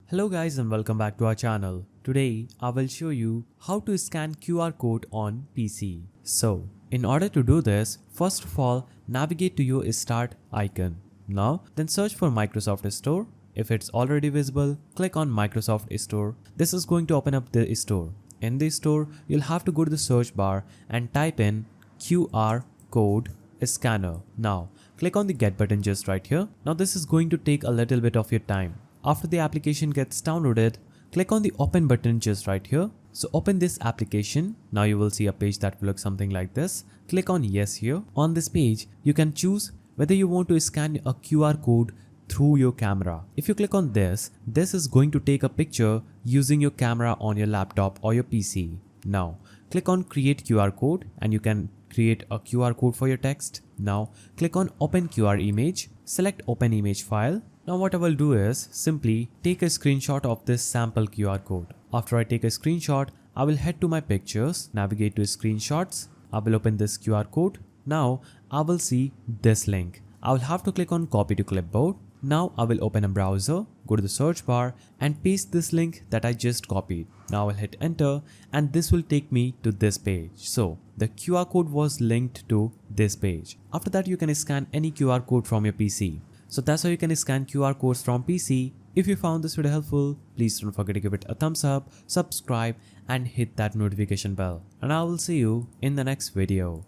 Hello guys and welcome back to our channel. Today I will show you how to scan QR code on PC. So in order to do this, first of all navigate to your start icon. Now then search for Microsoft Store. If it's already visible, click on Microsoft Store. This is going to open up the store. In the store, you'll have to go to the search bar and type in QR code scanner. Now click on the get button just right here. Now this is going to take a little bit of your time. After the application gets downloaded, click on the open button just right here. So open this application. Now you will see a page that will look something like this. Click on yes here. On this page, you can choose whether you want to scan a QR code through your camera. If you click on this is going to take a picture using your camera on your laptop or your PC. Now click on create QR code and you can create a QR code for your text. Now click on open QR image, select open image file. Now what I will do is simply take a screenshot of this sample QR code. After I take a screenshot, I will head to my pictures, navigate to screenshots. I will open this QR code. Now I will see this link. I will have to click on copy to clipboard. Now I will open a browser, go to the search bar and paste this link that I just copied. Now I will hit enter and this will take me to this page. So the QR code was linked to this page. After that you can scan any QR code from your PC. So that's how you can scan QR codes from PC. If you found this video helpful, please don't forget to give it a thumbs up, subscribe and hit that notification bell. And I will see you in the next video.